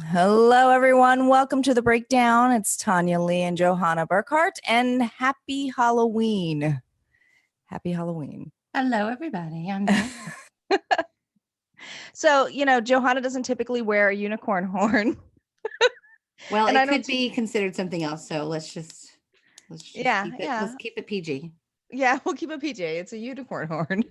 Hello, everyone. Welcome to the breakdown. It's Tanya Lea and Johanna Burkhardt, and happy Halloween. Happy Halloween. Hello, everybody. I'm here. So, Johanna doesn't typically wear a unicorn horn. Well, and it could be considered something else. So let's just keep it PG. Yeah, we'll keep it PG. It's a unicorn horn.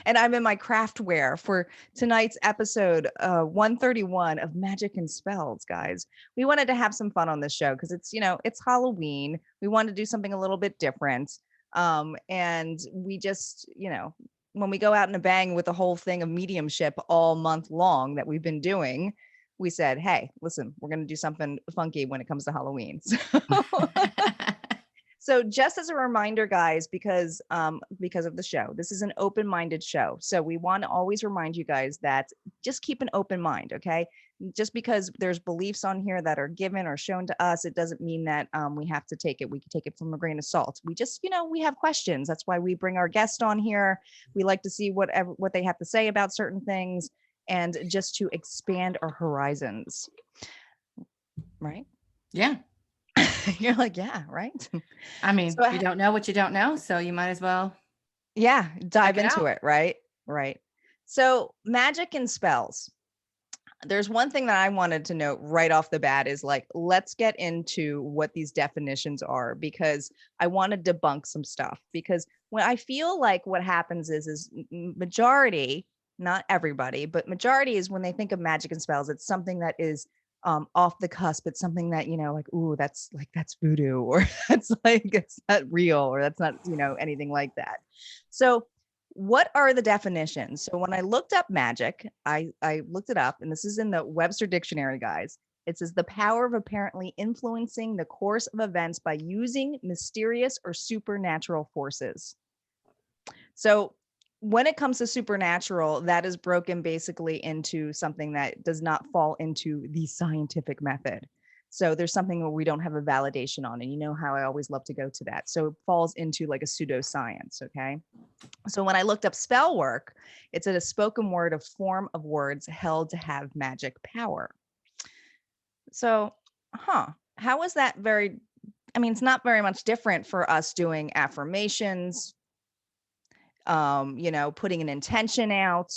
And I'm in my craft wear for tonight's episode 131 of Magic and Spells, guys. We wanted to have some fun on this show because it's Halloween. We wanted to do something a little bit different. And we just, when we go out in a bang with the whole thing of mediumship all month long that we've been doing, we said, hey, listen, we're going to do something funky when it comes to Halloween. So just as a reminder, guys, because of the show, this is an open-minded show. So we want to always remind you guys that just keep an open mind, okay? Just because there's beliefs on here that are given or shown to us, it doesn't mean that we have to take it. We can take it from a grain of salt. We just, we have questions. That's why we bring our guest on here. We like to see what they have to say about certain things and just to expand our horizons, right? Yeah. You're like, yeah, right. I mean, so you don't know what you don't know, so you might as well dive into it, right? So magic and spells. There's one thing that I wanted to note right off the bat is let's get into what these definitions are, because I want to debunk some stuff. Because when I feel like what happens is majority, not everybody, but majority is when they think of magic and spells, it's something that is off the cusp. It's something that, ooh, that's voodoo, or that's it's not real, or that's not, anything like that. So what are the definitions? So when I looked up magic, I looked it up, and this is in the Webster Dictionary, guys. It says the power of apparently influencing the course of events by using mysterious or supernatural forces. So when it comes to supernatural, that is broken basically into something that does not fall into the scientific method. So there's something where we don't have a validation on, and you know how I always love to go to that. So it falls into like a pseudoscience, okay? So when I looked up spell work, it's a spoken word, a form of words held to have magic power. So, how is that it's not very much different for us doing affirmations, putting an intention out.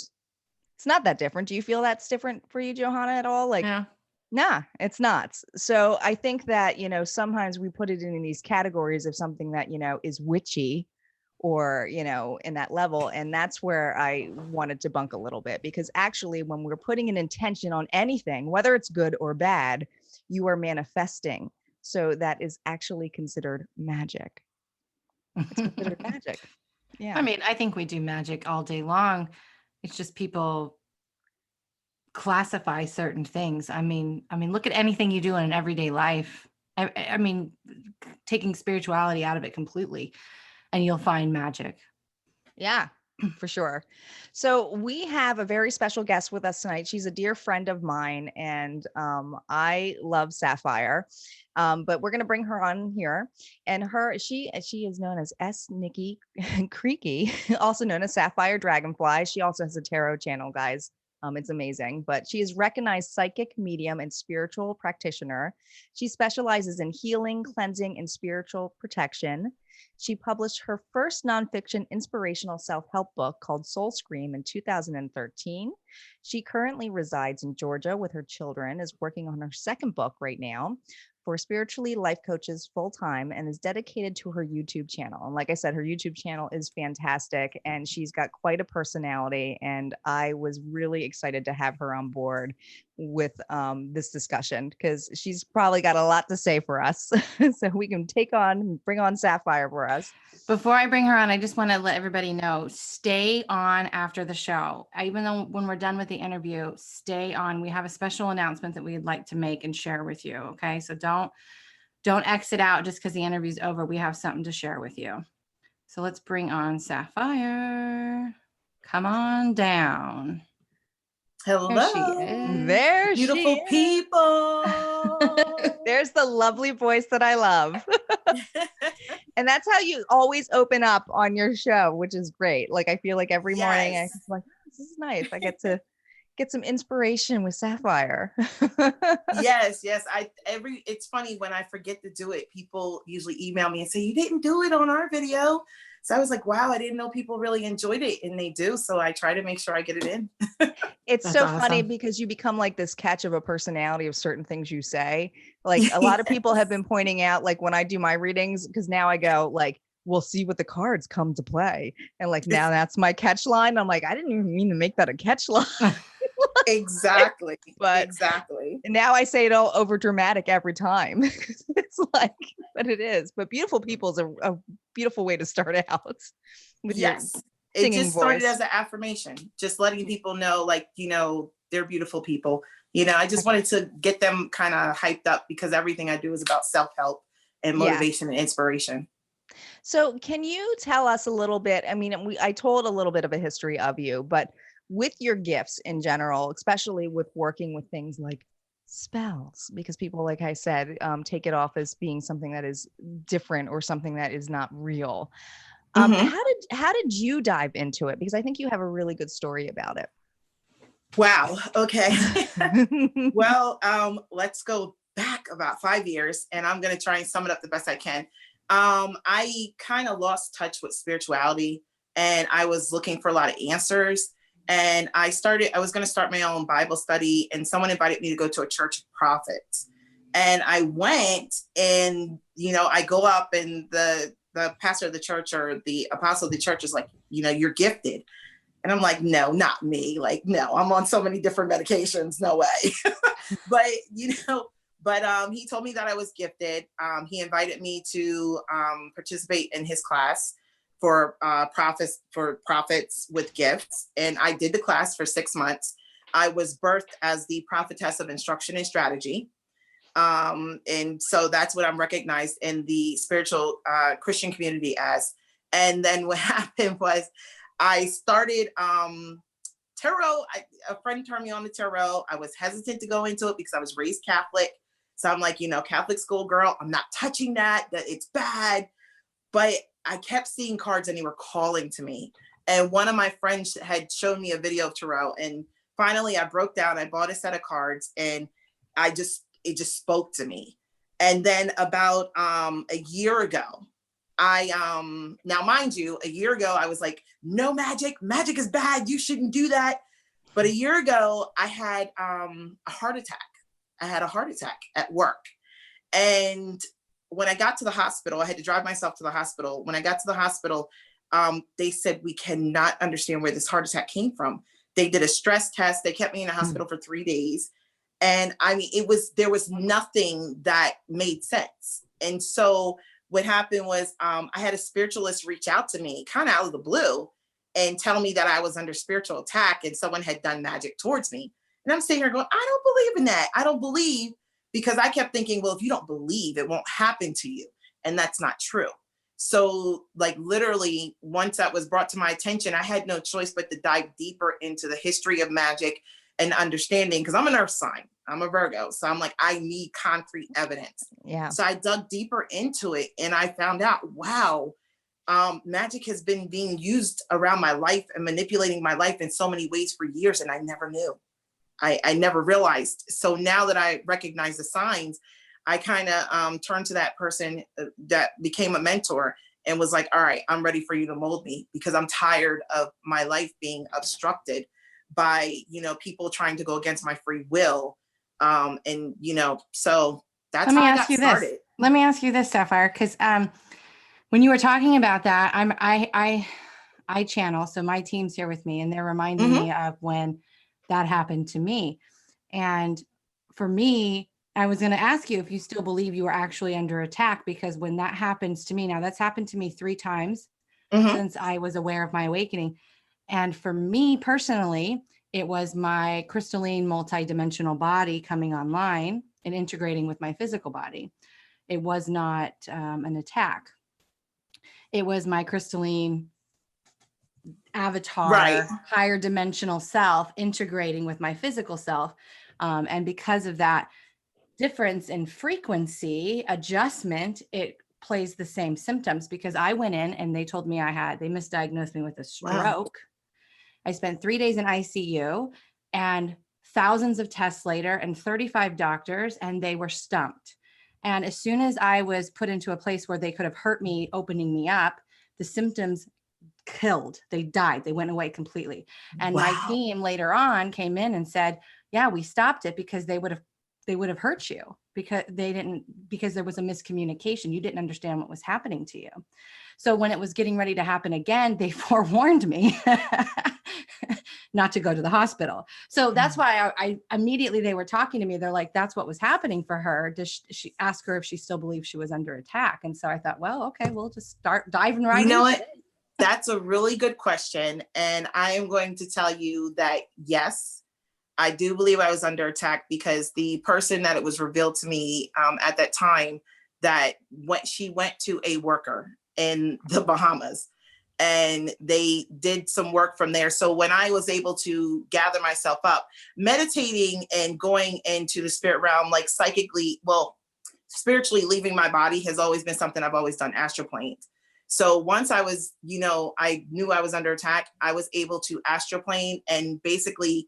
It's not that different. Do you feel that's different for you, Johanna, at all? Yeah. Nah, it's not. So I think that, sometimes we put it in these categories of something that, is witchy or, in that level. And that's where I wanted to debunk a little bit, because actually when we're putting an intention on anything, whether it's good or bad, you are manifesting. So that is actually considered magic. It's considered magic. Yeah. I mean, I think we do magic all day long. It's just people classify certain things. I mean, look at anything you do in an everyday life. I mean, taking spirituality out of it completely, and you'll find magic. Yeah, for sure. So we have a very special guest with us tonight. She's a dear friend of mine, and I love Sapphire. But we're going to bring her on here, and she is known as Nikki Creque, also known as Sapphire Dragonfly. She also has a tarot channel, guys. It's amazing, but she is recognized psychic medium and spiritual practitioner. She specializes in healing, cleansing, and spiritual protection. She published her first nonfiction inspirational self-help book called Soul Scream in 2013. She currently resides in Georgia with her children, is working on her second book right now for spiritually life coaches full-time, and is dedicated to her YouTube channel. And like I said, her YouTube channel is fantastic, and she's got quite a personality. And I was really excited to have her on board with this discussion, because she's probably got a lot to say for us. So we can bring on Sapphire for us. Before I bring her on, I just want to let everybody know, stay on after the show. Even though when we're done with the interview, stay on. We have a special announcement that we'd like to make and share with you. Okay. So don't exit out just because the interview's over. We have something to share with you. So let's bring on Sapphire. Come on down. Hello. There she is. Beautiful people. There's the lovely voice that I love. And that's how you always open up on your show, which is great. Like, I feel like every morning I'm like, oh, this is nice. I get to get some inspiration with Sapphire. Yes. It's funny when I forget to do it, people usually email me and say, you didn't do it on our video. So I was like, wow, I didn't know people really enjoyed it, and they do. So I try to make sure I get it in. It's so funny because you become like this catch of a personality of certain things you say. Like, a lot of people have been pointing out, like, when I do my readings, because now I go like, we'll see what the cards come to play. And like, now that's my catch line. I'm like, I didn't even mean to make that a catch line. Exactly. But exactly. Now I say it all over dramatic every time. It's like, but it is. But beautiful people is a beautiful way to start out with your singing it just started as an affirmation, just letting people know, like, they're beautiful people. I just wanted to get them kind of hyped up, because everything I do is about self-help and motivation and inspiration. So can you tell us a little bit? I mean, I told a little bit of a history of you, but with your gifts in general, especially with working with things like spells, because people, like I said, take it off as being something that is different or something that is not real. How did you dive into it? Because I think you have a really good story about it. Wow. Okay. Well, let's go back about 5 years, and I'm going to try and sum it up the best I can. I kind of lost touch with spirituality, and I was looking for a lot of answers. And I was going to start my own Bible study, and someone invited me to go to a church of prophets. And I went, and, I go up, and the pastor of the church, or the apostle of the church, is like, you're gifted. And I'm like, no, not me. Like, no, I'm on so many different medications. No way. But, he told me that I was gifted. He invited me to participate in his class for prophets with gifts. And I did the class for 6 months. I was birthed as the prophetess of instruction and strategy. And so that's what I'm recognized in the spiritual Christian community as. And then what happened was I started tarot. A friend turned me on to tarot. I was hesitant to go into it because I was raised Catholic. So I'm like, Catholic school girl, I'm not touching that it's bad. But I kept seeing cards, and they were calling to me. And one of my friends had shown me a video of tarot. And finally I broke down, I bought a set of cards, and it just spoke to me. And then about a year ago, now mind you, a year ago, I was like, no magic is bad. You shouldn't do that. But a year ago, I had a heart attack. I had a heart attack at work. And when I got to the hospital, I had to drive myself to the hospital. When I got to the hospital, they said, we cannot understand where this heart attack came from. They did a stress test. They kept me in the hospital for 3 days. And I mean, there was nothing that made sense. And so what happened was I had a spiritualist reach out to me kind of out of the blue and tell me that I was under spiritual attack and someone had done magic towards me. And I'm sitting here going, I don't believe in that. I don't believe, because I kept thinking, well, if you don't believe, it won't happen to you. And that's not true. So like literally once that was brought to my attention, I had no choice but to dive deeper into the history of magic and understanding, because I'm an earth sign. I'm a Virgo. So I'm like, I need concrete evidence. Yeah. So I dug deeper into it, and I found out, wow, magic has been being used around my life and manipulating my life in so many ways for years. And I never knew. I never realized. So now that I recognize the signs, I kind of turned to that person that became a mentor and was like, all right, I'm ready for you to mold me, because I'm tired of my life being obstructed by, people trying to go against my free will. And, so that's how I got started. Let me ask you this, Sapphire, because when you were talking about that, I channel. So my team's here with me, and they're reminding me of when that happened to me. And for me, I was going to ask you if you still believe you were actually under attack, because when that happens to me, now that's happened to me 3 times since I was aware of my awakening. And for me personally, it was my crystalline multidimensional body coming online and integrating with my physical body. It was not an attack. It was my crystalline avatar, higher dimensional self integrating with my physical self. And because of that, difference in frequency adjustment, it plays the same symptoms, because I went in and they told me they misdiagnosed me with a stroke. Wow. I spent 3 days in ICU and thousands of tests later and 35 doctors, and they were stumped. And as soon as I was put into a place where they could have hurt me, opening me up, the symptoms killed. They died. They went away completely. And my team later on came in and said, yeah, we stopped it because they would have hurt you, because there was a miscommunication. You didn't understand what was happening to you. So when it was getting ready to happen again, they forewarned me not to go to the hospital. So that's why I immediately, they were talking to me. They're like, that's what was happening for her. She asked her if she still believed she was under attack. And so I thought, well, okay, we'll just start diving right into it. That's a really good question. And I am going to tell you that, yes, I do believe I was under attack, because the person that it was revealed to me at that time, that she went to a worker in the Bahamas, and they did some work from there. So when I was able to gather myself up, meditating and going into the spirit realm, like psychically, spiritually leaving my body has always been something I've always done, astroplane. So once I was, I knew I was under attack, I was able to astroplane, and basically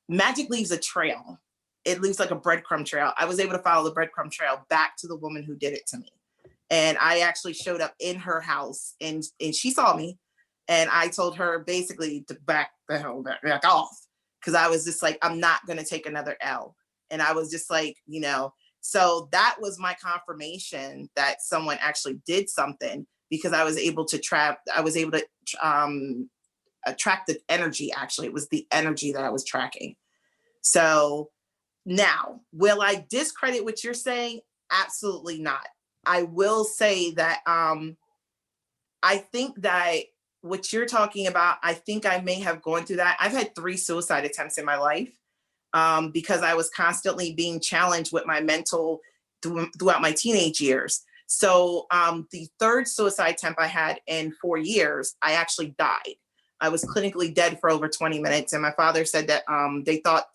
magic leaves a trail. It leaves like a breadcrumb trail. I was able to follow the breadcrumb trail back to the woman who did it to me. And I actually showed up in her house, and she saw me, and I told her basically to back off. Cause I was just like, I'm not going to take another L. And I was just like, so that was my confirmation that someone actually did something, because I was able to attract the energy. Actually, it was the energy that I was tracking. So now, will I discredit what you're saying? Absolutely not. I will say that I think that what you're talking about, I think I may have gone through that. I've had 3 suicide attempts in my life because I was constantly being challenged with my mental throughout my teenage years. So the 3rd suicide attempt I had in 4 years, I actually died. I was clinically dead for over 20 minutes. And my father said that they thought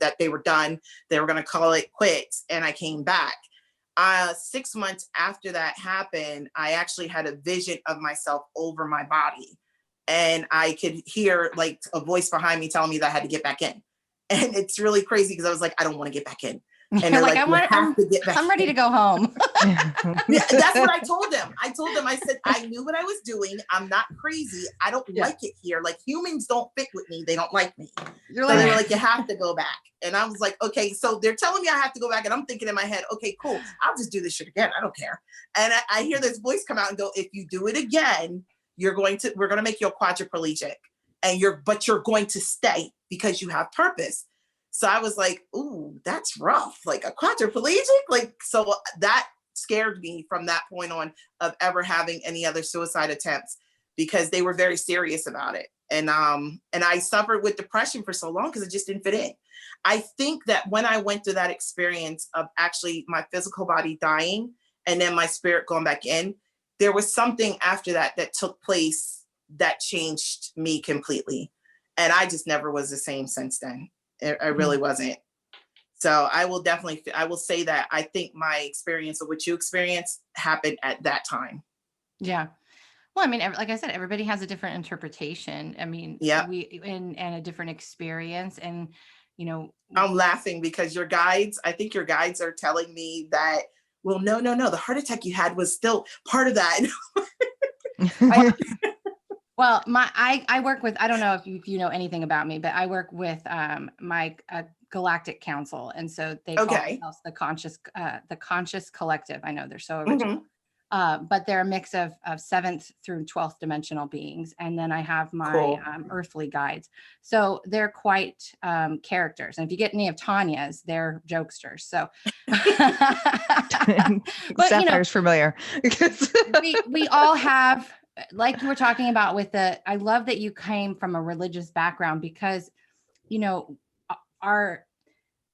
that they were done. They were going to call it quits. And I came back. 6 months after that happened, I actually had a vision of myself over my body. And I could hear like a voice behind me telling me that I had to get back in. And it's really crazy, because I was like, I don't want to get back in. And they're like, I'm ready to go home. Yeah, that's what I told them. I said, I knew what I was doing. I'm not crazy. I don't like it here. Like, humans don't fit with me. They don't like me. They were like, you have to go back. And I was like, okay, so they're telling me I have to go back. And I'm thinking in my head, okay, cool. I'll just do this shit again. I don't care. And I hear this voice come out and go, if you do it again, we're going to make you a quadriplegic, but you're going to stay because you have purpose. So I was like, ooh, that's rough. Like a quadriplegic. Like, so that scared me from that point on of ever having any other suicide attempts, because they were very serious about it. And I suffered with depression for so long because it just didn't fit in. I think that when I went through that experience of actually my physical body dying and then my spirit going back in, there was something after that took place that changed me completely. And I just never was the same since then. I really wasn't. So I will say that I think my experience of what you experienced happened at that time. Yeah. Well, I mean, like I said, everybody has a different interpretation. I mean, yeah, and a different experience. And, I'm laughing because I think your guides are telling me that, well, no, the heart attack you had was still part of that. Well, I work with, I don't know if you know anything about me, but I work with my galactic council. And so they call themselves the conscious collective. I know they're so original, but they're a mix of 7th through 12th dimensional beings. And then I have my earthly guides. So they're quite characters. And if you get any of Tanya's, they're jokesters. So but, Sapphire's familiar. we all have, like you were talking about with I love that you came from a religious background, because,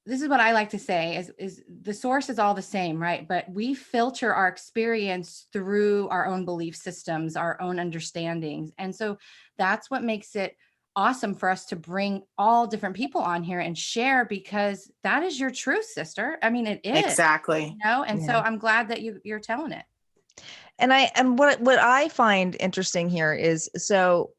this is what I like to say is the source is all the same, right? But we filter our experience through our own belief systems, our own understandings. And so that's what makes it awesome for us to bring all different people on here and share, because that is your truth, sister. I mean, it is. Exactly. And so I'm glad that you're telling it. And what I find interesting here is, so,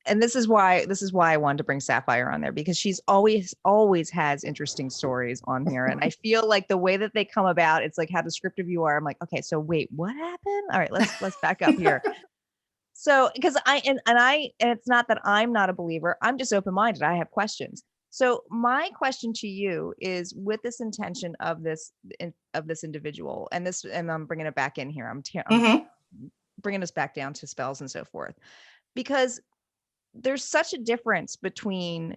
and this is why I wanted to bring Sapphire on there, because she's always has interesting stories on here. And I feel like the way that they come about, it's like how descriptive you are. I'm like, okay, so wait, what happened? All right, let's back up here. So, because and it's not that I'm not a believer, I'm just open-minded. I have questions. So my question to you is, with this intention of this individual, and I'm bringing it back in here. I'm bringing us back down to spells and so forth, because there's such a difference between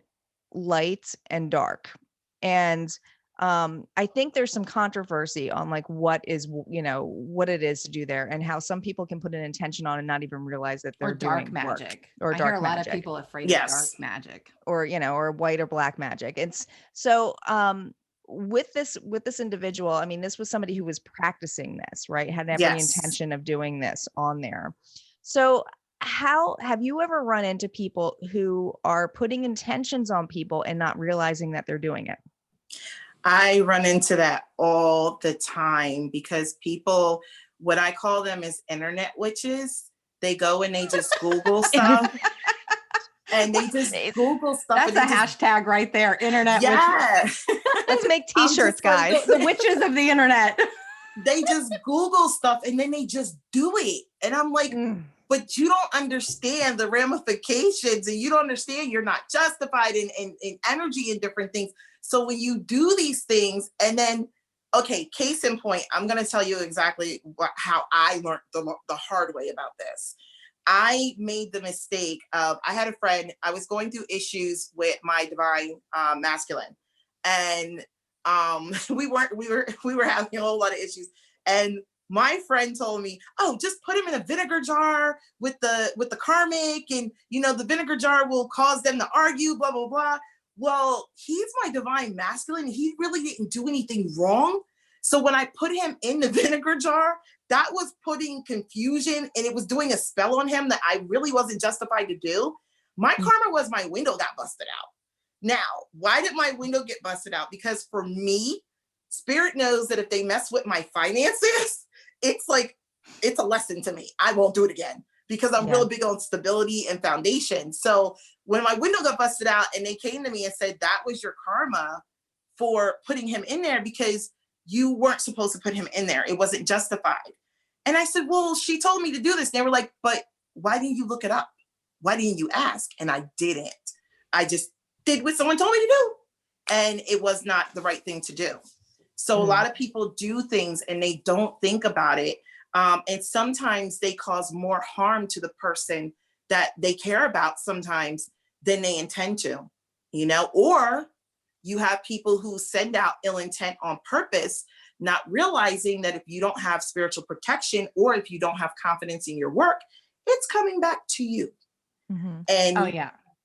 light and dark. And I think there's some controversy on like what it is to do there, and how some people can put an intention on and not even realize that they're dark doing magic. Or I dark hear a lot magic. of people afraid of dark magic, or white or black magic. It's so with this individual, I mean, this was somebody who was practicing this, right? Had every intention of doing this on there. So how have you ever run into people who are putting intentions on people and not realizing that they're doing it? I run into that all the time, because people, what I call them is internet witches. They go and they just Google stuff. And they just Google stuff. That's a hashtag right there. Internet witches. Let's make t-shirts, guys. The witches of the internet. They just Google stuff and then they just do it. And I'm like, but you don't understand the ramifications, and you don't understand you're not justified in energy and different things. So when you do these things, and then, okay, case in point, I'm going to tell you exactly how I learned the hard way about this. I made the mistake of, I had a friend, I was going through issues with my divine masculine, and we were having a whole lot of issues. And my friend told me, oh, just put him in a vinegar jar with the karmic, and the vinegar jar will cause them to argue, blah, blah, blah. Well, he's my divine masculine. He really didn't do anything wrong. So when I put him in the vinegar jar, that was putting confusion, and it was doing a spell on him that I really wasn't justified to do. My karma was my window got busted out. Now, why did my window get busted out? Because for me, spirit knows that if they mess with my finances, it's a lesson to me. I won't do it again, because I'm really big on stability and foundation. So when my window got busted out and they came to me and said, that was your karma for putting him in there, because you weren't supposed to put him in there. It wasn't justified. And I said, well, she told me to do this. And they were like, but why didn't you look it up? Why didn't you ask? And I didn't. I just did what someone told me to do. And it was not the right thing to do. So a lot of people do things and they don't think about it. And sometimes they cause more harm to the person that they care about sometimes than they intend to, or you have people who send out ill intent on purpose, not realizing that if you don't have spiritual protection, or if you don't have confidence in your work, it's coming back to you. And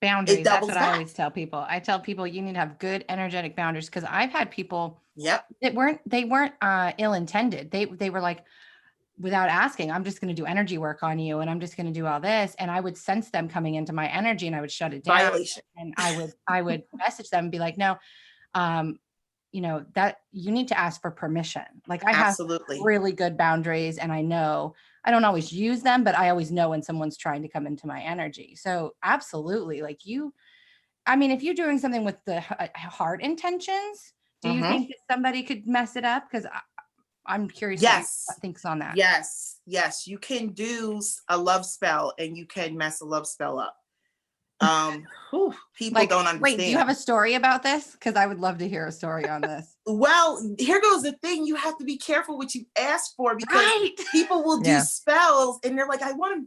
boundaries. That's what I always tell people. I tell people you need to have good energetic boundaries, because I've had people that weren't ill-intended. They were like, without asking, I'm just going to do energy work on you, and I'm just going to do all this. And I would sense them coming into my energy, and I would shut it down. Violation. And I would message them and be like, no, that you need to ask for permission. Like, I have really good boundaries, and I know I don't always use them, but I always know when someone's trying to come into my energy. So absolutely. Like if you're doing something with the heart intentions, do you think that somebody could mess it up? Because I'm curious. Yes. What thinks on that. Yes. You can do a love spell and you can mess a love spell up. People don't understand. Wait, do you have a story about this? Because I would love to hear a story on this. Well, here goes the thing. You have to be careful what you ask for, because people will do spells and they're like, I want to.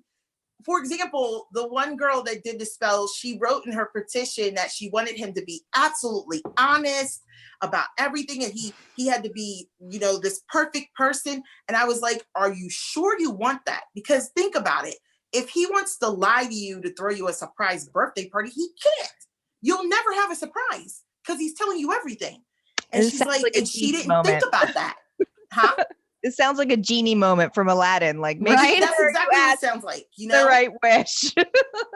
For example, the one girl that did the spell, she wrote in her petition that she wanted him to be absolutely honest about everything, and he had to be, this perfect person. And I was like, are you sure you want that? Because think about it. If he wants to lie to you to throw you a surprise birthday party, he can't. You'll never have a surprise because he's telling you everything. And she's like, and she didn't think about that. Huh? This sounds like a genie moment from Aladdin. Like, make Right? That's sure exactly you what it ask sounds like, you know? the right wish.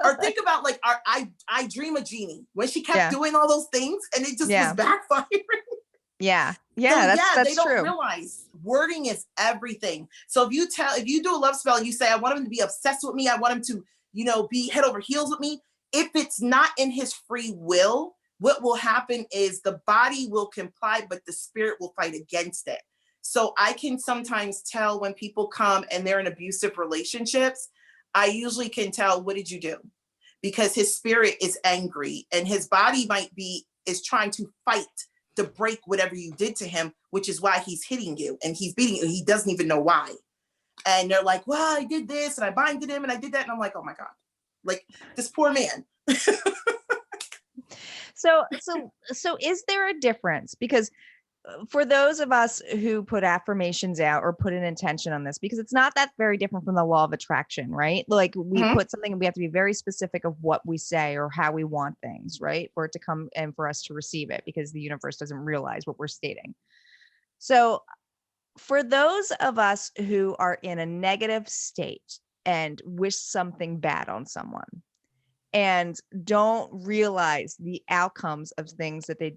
Or think about like I Dream a Genie, when she kept Yeah. doing all those things and it just was Yeah. backfiring. Yeah. So Yeah. yeah, That's they don't true. realize wording is everything. So if you do a love spell and you say, I want him to be obsessed with me, I want him to, you know, be head over heels with me. If it's not in his free will, what will happen is the body will comply, but the spirit will fight against it. So I can sometimes tell when people come and they're in abusive relationships, I usually can tell, what did you do? Because his spirit is angry and his body is trying to fight to break whatever you did to him, which is why he's hitting you and he's beating you. He doesn't even know why. And they're like, well, I did this and I binded him and I did that. And I'm like, oh my God, like this poor man. So is there a difference? Because for those of us who put affirmations out or put an intention on this, because it's not that very different from the law of attraction, right? Like we put something and we have to be very specific of what we say or how we want things, right? For it to come and for us to receive it, because the universe doesn't realize what we're stating. So for those of us who are in a negative state and wish something bad on someone and don't realize the outcomes of things that they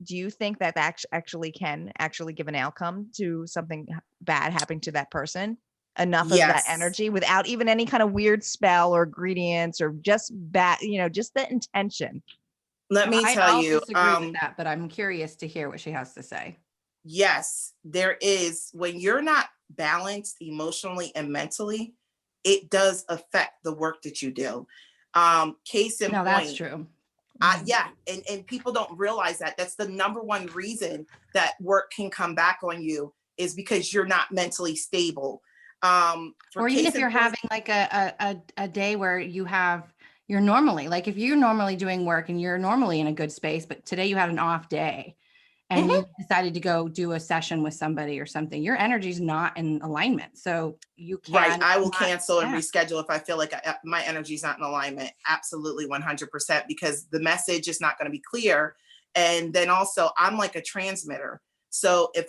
do you think that actually can give an outcome to something bad happening to that person? Enough of that energy without even any kind of weird spell or ingredients or just bad, just the intention. Let me tell you. I disagree with that, but I'm curious to hear what she has to say. Yes, there is. When you're not balanced emotionally and mentally, it does affect the work that you do. Case in point. That's true. Yeah. And people don't realize that. That's the number one reason that work can come back on you, is because you're not mentally stable. Or even if you're having like a day where you're normally, like if you're normally doing work and you're normally in a good space, but today you had an off day and you decided to go do a session with somebody or something, your energy is not in alignment. So you can. Right. I will cancel and reschedule if I feel like my energy is not in alignment. Absolutely 100%, because the message is not going to be clear. And then also I'm like a transmitter. So if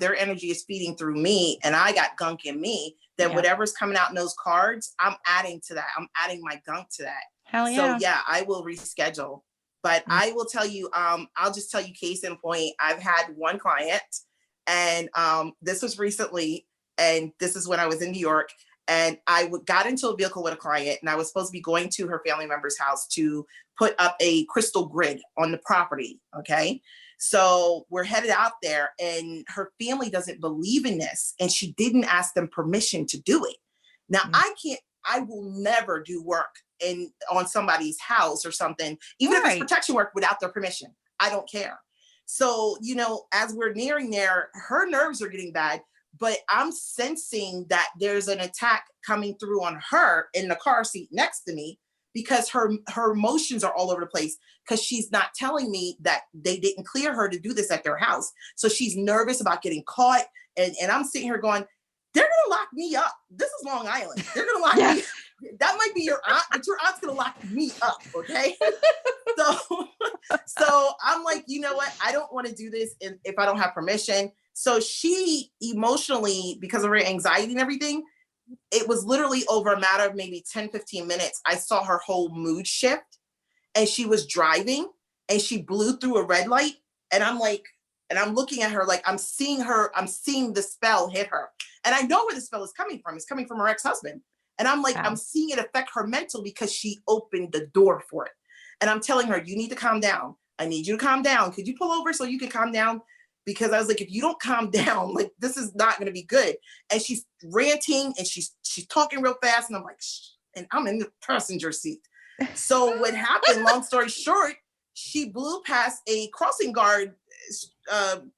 their energy is feeding through me and I got gunk in me, then whatever's coming out in those cards, I'm adding to that. I'm adding my gunk to that. Hell yeah. So yeah, I will reschedule. But I will tell you, I'll just tell you case in point. I've had one client and this was recently, and this is when I was in New York, and I got into a vehicle with a client and I was supposed to be going to her family member's house to put up a crystal grid on the property. Okay. So we're headed out there and her family doesn't believe in this and she didn't ask them permission to do it. Now I will never do work on somebody's house or something, even if it's protection work, without their permission. I don't care. So, as we're nearing there, her nerves are getting bad, but I'm sensing that there's an attack coming through on her in the car seat next to me, because her emotions are all over the place, because she's not telling me that they didn't clear her to do this at their house. So she's nervous about getting caught. And I'm sitting here going, they're going to lock me up. This is Long Island. They're going to lock me. That might be your aunt, but your aunt's going to lock me up. Okay. So I'm like, you know what? I don't want to do this if I don't have permission. So she emotionally, because of her anxiety and everything, it was literally over a matter of maybe 10, 15 minutes. I saw her whole mood shift, and she was driving and she blew through a red light. And I'm like, and I'm looking at her like I'm seeing the spell hit her. And I know where the spell is coming from. It's coming from her ex-husband. And I'm like, I'm seeing it affect her mental because she opened the door for it. And I'm telling her, you need to calm down. I need you to calm down. Could you pull over so you can calm down? Because I was like, if you don't calm down, like this is not going to be good. And she's ranting and she's talking real fast. And I'm like, shh. And I'm in the passenger seat. So what happened, long story short, she blew past a crossing guard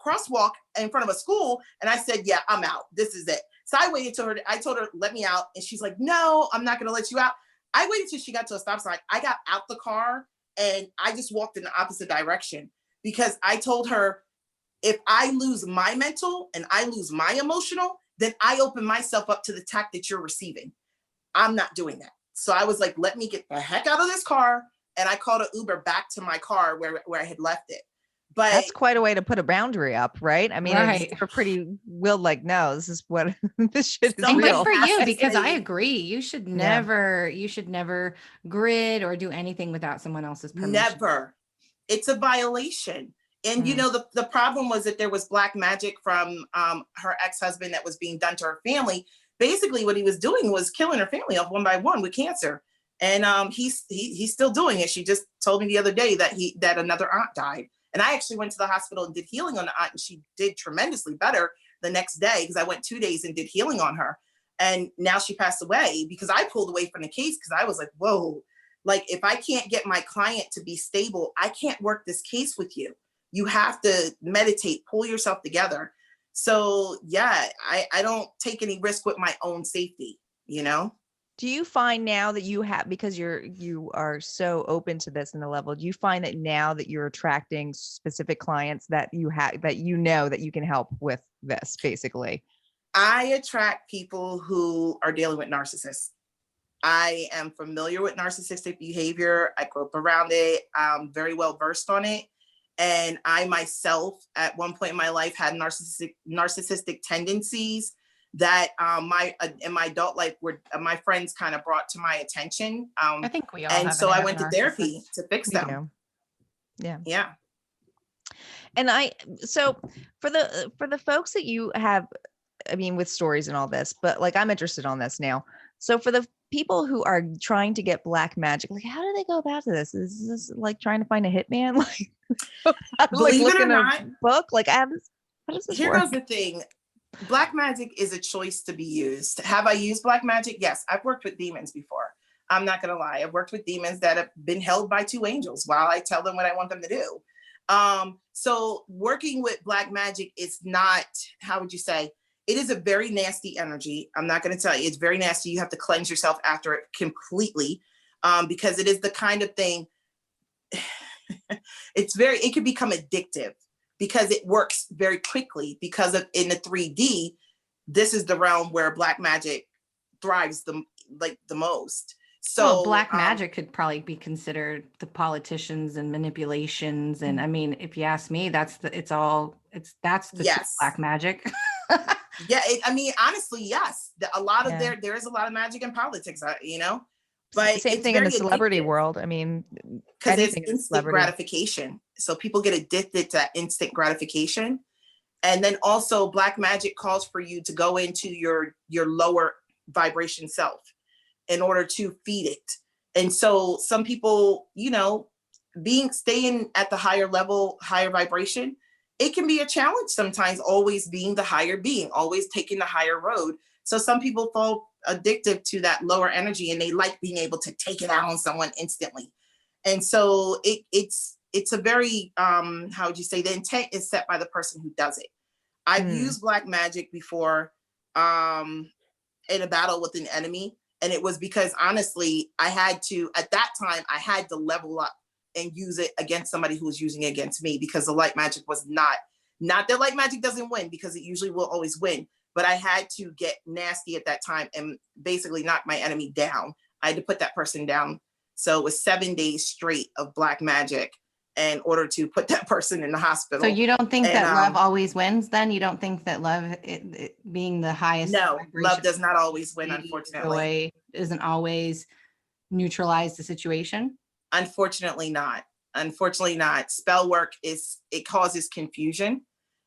crosswalk in front of a school. And I said, yeah, I'm out. This is it. So I waited till I told her, let me out. And she's like, no, I'm not going to let you out. I waited till she got to a stop sign. I got out the car and I just walked in the opposite direction, because I told her, if I lose my mental and I lose my emotional, then I open myself up to the attack that you're receiving. I'm not doing that. So I was like, let me get the heck out of this car. And I called an Uber back to my car where I had left it. But that's quite a way to put a boundary up, right? I mean, Right. it's pretty willed, like, no, this is what this shit is And real. good for you, has because I a- agree. You should Yeah. never grid or do anything without someone else's permission. Never. It's a violation. And you know, the problem was that there was black magic from her ex-husband that was being done to her family. Basically, what he was doing was killing her family off one by one with cancer. And he's still doing it. She just told me the other day that another aunt died. And I actually went to the hospital and did healing on the aunt, and she did tremendously better the next day, because I went 2 days and did healing on her. And now she passed away because I pulled away from the case, because I was like, whoa, like, if I can't get my client to be stable, I can't work this case with you. You have to meditate, pull yourself together. So yeah, I don't take any risk with my own safety, you know? Do you find now that you have, because you are so open to this in the level, do you find that now that you're attracting specific clients that you have, that you know that you can help with this, basically? I attract people who are dealing with narcissists. I am familiar with narcissistic behavior. I grew up around it. I'm very well versed on it. And I myself, at one point in my life, had narcissistic tendencies that in my adult life were my friends kind of brought to my attention. I think we all and have so an I went to therapy to fix You them. know? Yeah. Yeah. And so for the folks that you have, I mean, with stories and all this, but like, I'm interested on this now. So for the people who are trying to get black magic, like, how do they go about this? Is this like trying to find a hitman? Like, Believe it or not, a book? Like, how does this here work? goes the thing. Black magic is a choice to be used. Have I used black magic? Yes, I've worked with demons before. I'm not going to lie. I've worked with demons that have been held by two angels while I tell them what I want them to do. So working with black magic is not, how would you say? It is a very nasty energy. I'm not going to tell you, it's very nasty. You have to cleanse yourself after it completely, because it is the kind of thing, it can become addictive because it works very quickly, because of in the 3D, this is the realm where black magic thrives the most. So well, black magic could probably be considered the politicians and manipulations. And I mean, if you ask me, that's the yes. true black magic. Yeah, I mean, honestly, yes. A lot of there is a lot of magic in politics, you know. But same thing in the celebrity world. I mean, because it's instant gratification. So people get addicted to that instant gratification. And then also black magic calls for you to go into your lower vibration self in order to feed it. And so some people, you know, staying at the higher level, higher vibration, it can be a challenge sometimes, always being the higher being, always taking the higher road. So some people fall addicted to that lower energy, and they like being able to take it out on someone instantly. And so it's a very, how would you say, the intent is set by the person who does it. I've used black magic before in a battle with an enemy. And it was because, honestly, at that time, I had to level up and use it against somebody who was using it against me, because the light magic was not that light magic doesn't win, because it usually will always win. But I had to get nasty at that time and basically knock my enemy down. I had to put that person down. So it was 7 days straight of black magic in order to put that person in the hospital. So you don't think that love always wins then? You don't think that love it being the highest? No, love does not always win, unfortunately. Joy doesn't always neutralize the situation? Unfortunately not. Unfortunately not. Spell work it causes confusion.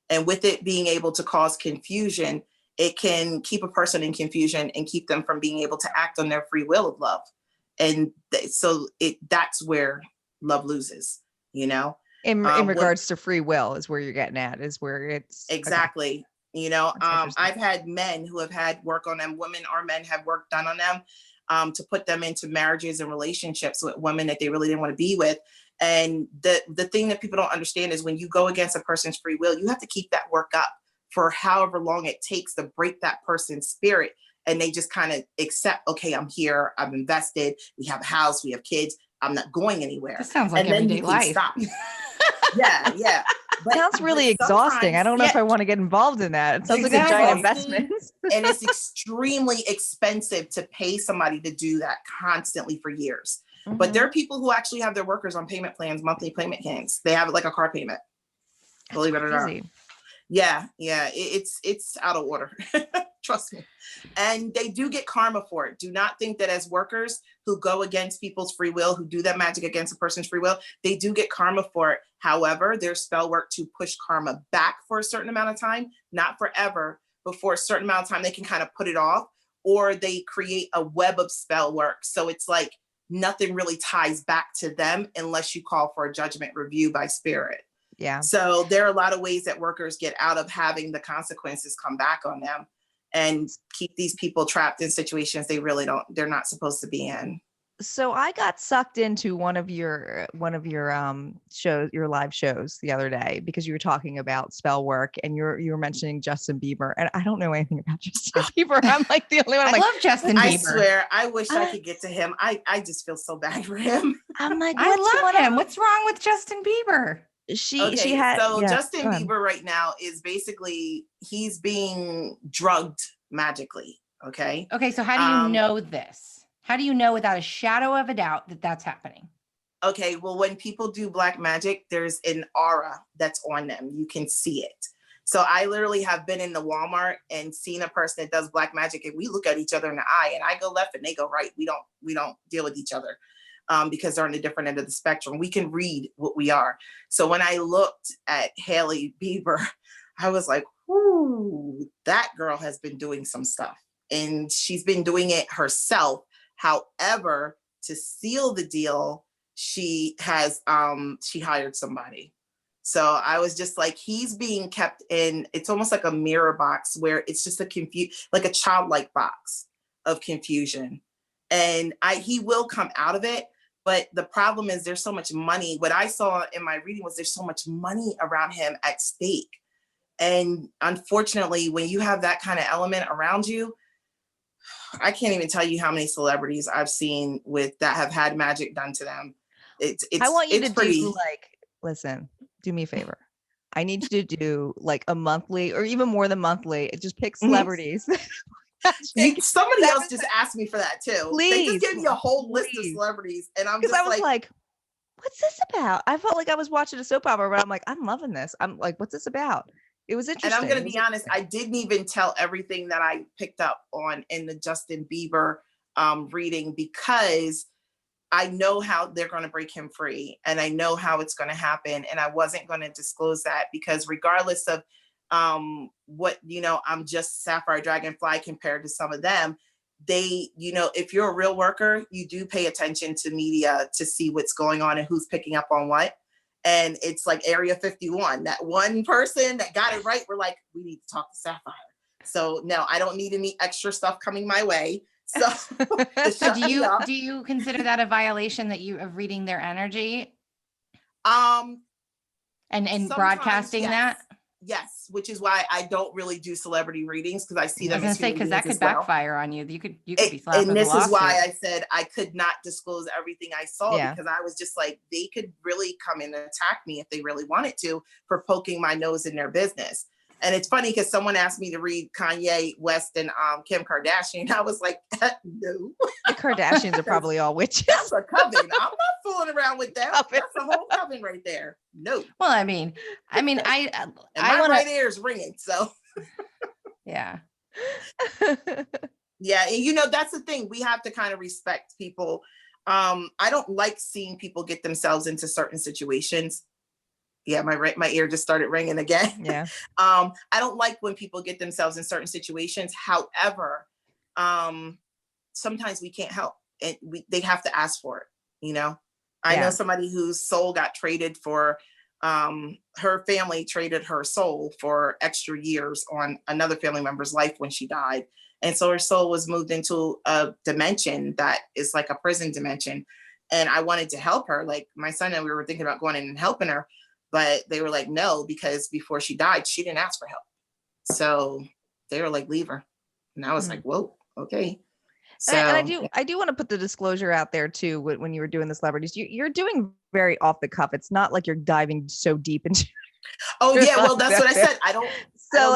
And with it being able to cause confusion, it can keep a person in confusion and keep them from being able to act on their free will of love. And so that's where love loses, you know? In regards to free will is where you're getting at, is where it's exactly. Okay. You know, I've had men who have had work on them, women or men have work done on them, to put them into marriages and relationships with women that they really didn't want to be with. And the thing that people don't understand is when you go against a person's free will, you have to keep that work up for however long it takes to break that person's spirit. And they just kind of accept, okay, I'm here, I'm invested, we have a house, we have kids, I'm not going anywhere. That sounds like everyday life. Stop. Yeah. But sounds really exhausting. I don't know if I want to get involved in that. It sounds like a giant investment. And it's extremely expensive to pay somebody to do that constantly for years. Mm-hmm. But there are people who actually have their workers on payment plans, monthly payment plans. They have it like a car payment. believe it or not. Crazy. Yeah. It's out of order. Trust me. And they do get karma for it. Do not think that as workers who go against people's free will, who do that magic against a person's free will, they do get karma for it. However, there's spell work to push karma back for a certain amount of time, not forever, but for a certain amount of time, they can kind of put it off, or they create a web of spell work. So it's like nothing really ties back to them unless you call for a judgment review by spirit. Yeah. So there are a lot of ways that workers get out of having the consequences come back on them and keep these people trapped in situations they're not supposed to be in. So I got sucked into one of your shows, your live shows the other day, because you were talking about spell work and you were mentioning Justin Bieber, and I don't know anything about Justin Bieber. I'm like the only one. I love Justin Bieber. I swear, I wish I could get to him. I just feel so bad for him. I'm like, I love him. What's wrong with Justin Bieber? Justin Bieber right now is basically, he's being drugged magically. Okay. So how do you know this? How do you know without a shadow of a doubt that that's happening? Okay. Well, when people do black magic, there's an aura that's on them. You can see it. So I literally have been in the Walmart and seen a person that does black magic, and we look at each other in the eye, and I go left and they go right. We don't deal with each other. Because they're on the different end of the spectrum. We can read what we are. So when I looked at Hailey Bieber, I was like, ooh, that girl has been doing some stuff. And she's been doing it herself. However, to seal the deal, she hired somebody. So I was just like, he's being kept in, it's almost like a mirror box where it's just like a childlike box of confusion. And he will come out of it. But the problem is there's so much money. What I saw in my reading was there's so much money around him at stake. And unfortunately, when you have that kind of element around you, I can't even tell you how many celebrities I've seen that have had magic done to them. I want you to do listen, do me a favor. I need you to do like a monthly or even more than monthly. Just pick celebrities. Somebody else just asked me for that too. Please, they just gave me a whole list of celebrities, and I was like, "What's this about?" I felt like I was watching a soap opera, but I'm like, "I'm loving this." I'm like, "What's this about?" It was interesting. And I'm going to be honest, I didn't even tell everything that I picked up on in the Justin Bieber reading, because I know how they're going to break him free, and I know how it's going to happen, and I wasn't going to disclose that, because regardless of I'm just Sapphire Dragonfly compared to some of them. If you're a real worker, you do pay attention to media to see what's going on and who's picking up on what. And it's like Area 51, that one person that got it right. We're like, we need to talk to Sapphire. So no, I don't need any extra stuff coming my way. So, do you consider that a violation of reading their energy? And broadcasting that? Yes, which is why I don't really do celebrity readings, because I see them. I was going to say, because that could backfire on you. You could be slapped. And this is why I said I could not disclose everything I saw, because I was just like, they could really come in and attack me if they really wanted to for poking my nose in their business. And it's funny because someone asked me to read Kanye West and Kim Kardashian. I was like, no. The Kardashians are probably all witches. That's a coven. I'm not fooling around with them. That's a whole coven right there. No. Well, I mean, my right ear is ringing. So. Yeah. Yeah. And that's the thing. We have to kind of respect people. I don't like seeing people get themselves into certain situations. Yeah, my ear just started ringing again. Yeah. I don't like when people get themselves in certain situations. However, sometimes we can't help, and they have to ask for it. I know somebody whose soul got traded for, her family traded her soul for extra years on another family member's life when she died. And so her soul was moved into a dimension that is like a prison dimension. And I wanted to help her. Like my son and we were thinking about going in and helping her. But they were like, no, because before she died, she didn't ask for help. So they were like, leave her. And I was like, whoa, okay. So and I do want to put the disclosure out there too. When you were doing the celebrities, you're doing very off the cuff. It's not like you're diving so deep into. Oh yeah, well that's what I said. I don't.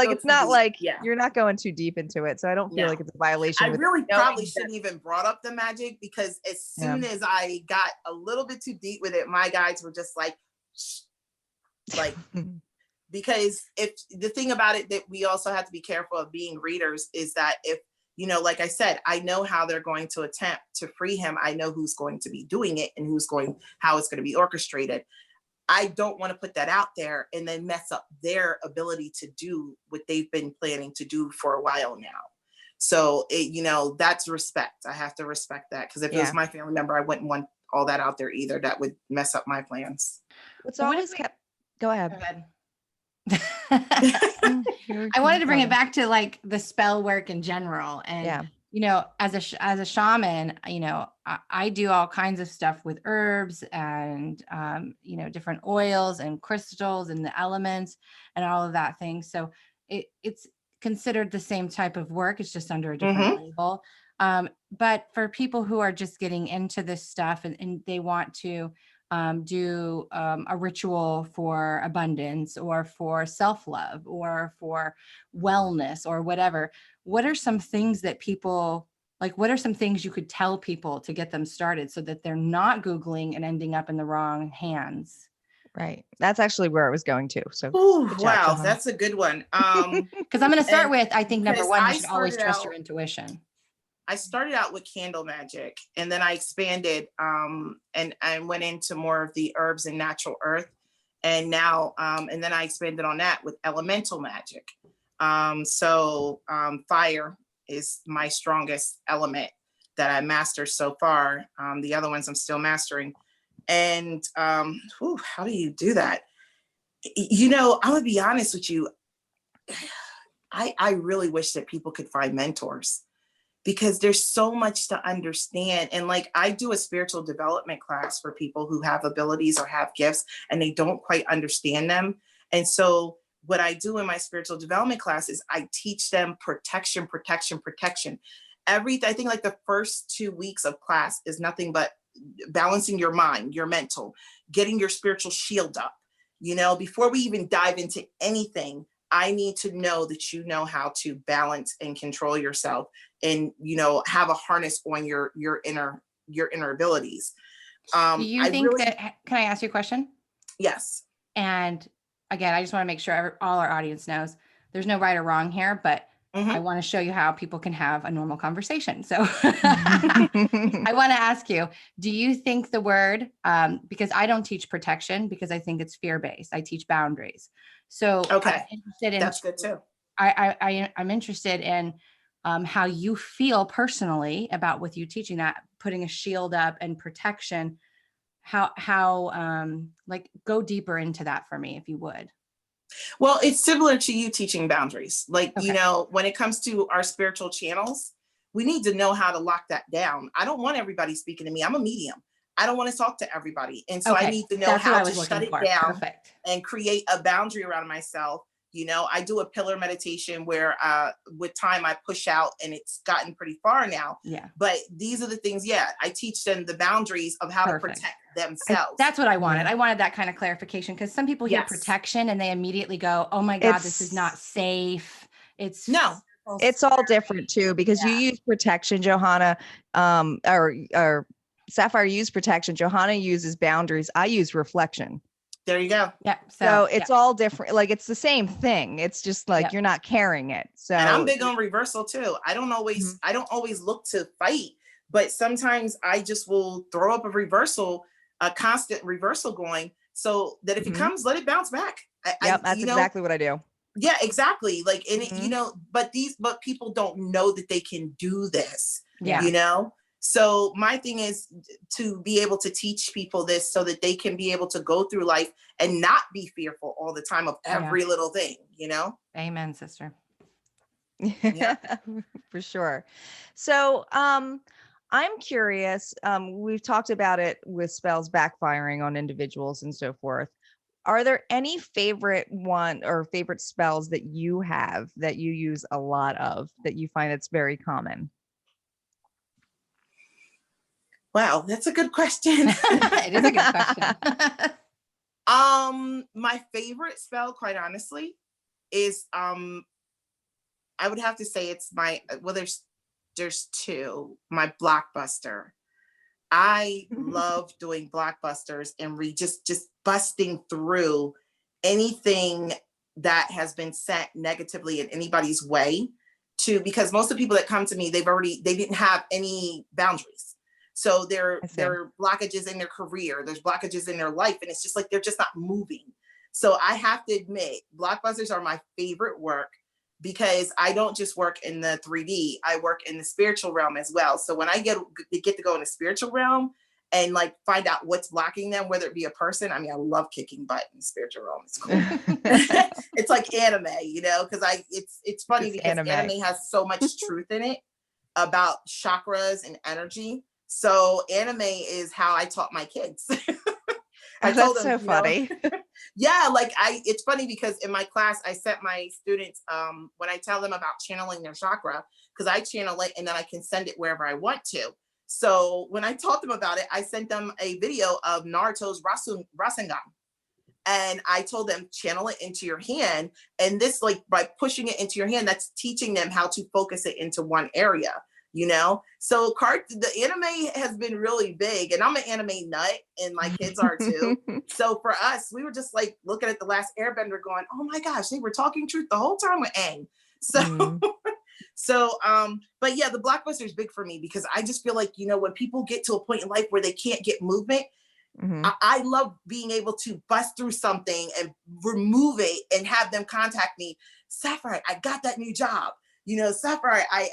It's not like you're not going too deep into it. So I don't feel like it's a violation. I really probably shouldn't even brought up the magic, because as soon as I got a little bit too deep with it, my guides were just like. because if the thing about it that we also have to be careful of being readers is that if, you know, like I said, I know how they're going to attempt to free him. I know who's going to be doing it and how it's going to be orchestrated. I don't want to put that out there and then mess up their ability to do what they've been planning to do for a while now. So, you know, that's respect. I have to respect that, because if it was my family member, I wouldn't want all that out there either. That would mess up my plans. What's always kept, go ahead. Go ahead. I wanted to bring it back to like the spell work in general. And, you know, as a shaman, you know, I do all kinds of stuff with herbs and, you know, different oils and crystals and the elements and all of that thing. So it's considered the same type of work. It's just under a different label. But for people who are just getting into this stuff and they want to do a ritual for abundance or for self-love or for wellness or whatever, what are some things that people, like, what are some things you could tell people to get them started so that they're not Googling and ending up in the wrong hands? Right. That's actually where I was going to. So wow, that's a good one. Because I'm going to start with, I think number one, you should always trust your intuition. I started out with candle magic, and then I expanded and I went into more of the herbs and natural earth. And now, and then I expanded on that with elemental magic. So fire is my strongest element that I mastered so far. The other ones I'm still mastering. And how do you do that? You know, I'm gonna be honest with you. I really wish that people could find mentors, because there's so much to understand. And like, I do a spiritual development class for people who have abilities or have gifts and they don't quite understand them. And so what I do in my spiritual development class is I teach them protection. I think like the first 2 weeks of class is nothing but balancing your mind, your mental, getting your spiritual shield up. You know, before we even dive into anything, I need to know that you know how to balance and control yourself, and, you know, have a harness on your inner abilities. Do you think that, can I ask you a question? Yes. And again, I just want to make sure all our audience knows there's no right or wrong here, but I want to show you how people can have a normal conversation. So I want to ask you, do you think the word, because I don't teach protection because I think it's fear-based, I teach boundaries. So okay, that's good too. I'm interested in how you feel personally about with you teaching that, putting a shield up and protection, how like go deeper into that for me, if you would. Well, it's similar to you teaching boundaries. Like, you know, when it comes to our spiritual channels, we need to know how to lock that down. I don't want everybody speaking to me. I'm a medium. I don't want to talk to everybody. And so I need to know how to shut it down and create a boundary around myself. You know, I do a pillar meditation where with time I push out, and it's gotten pretty far now. Yeah. But these are the things, I teach them the boundaries of how to protect themselves. That's what I wanted. I wanted that kind of clarification, because some people hear protection and they immediately go, oh my God, this is not safe. It's all different too, because you use protection, Johanna, or Sapphire use protection. Johanna uses boundaries. I use reflection. There you go. Yeah. So it's all different. Like, it's the same thing. It's just like you're not carrying it. So, and I'm big on reversal too. I don't always look to fight, but sometimes I just will throw up a constant reversal going, so that if it comes, let it bounce back. That's exactly what I do. Yeah, exactly. Like, and it, you know, but people don't know that they can do this. Yeah. You know? So my thing is to be able to teach people this so that they can be able to go through life and not be fearful all the time of every little thing, you know? Amen, sister. Yeah, for sure. So, I'm curious, we've talked about it with spells backfiring on individuals and so forth. Are there any favorite spells that you have that you use a lot of, that you find it's very common? Wow, that's a good question. It is a good question. My favorite spell, quite honestly, is I would have to say it's there's two. My blockbuster. I love doing blockbusters and just busting through anything that has been sent negatively in anybody's way because most of the people that come to me, they didn't have any boundaries. So there are blockages in their career, there's blockages in their life, and it's just like, they're just not moving. So I have to admit, blockbusters are my favorite work, because I don't just work in the 3D, I work in the spiritual realm as well. So when I get to go in the spiritual realm and like find out what's blocking them, whether it be a person, I mean, I love kicking butt in the spiritual realm. It's cool. It's like anime, you know, because it's funny because anime has so much truth in it about chakras and energy. So anime is how I taught my kids. I told them, so funny. Yeah, like it's funny because in my class, I set my students, when I tell them about channeling their chakra, because I channel it and then I can send it wherever I want to. So when I taught them about it, I sent them a video of Naruto's Rasengan. And I told them, channel it into your hand. And this, like, by pushing it into your hand, that's teaching them how to focus it into one area. You know, so the anime has been really big, and I'm an anime nut, and my kids are too. So for us, we were just like looking at The Last Airbender going, oh my gosh, they were talking truth the whole time with Aang. So, but yeah, the blockbuster is big for me because I just feel like, you know, when people get to a point in life where they can't get movement, I love being able to bust through something and remove it and have them contact me. Sapphire, I got that new job. You know, Sapphire, I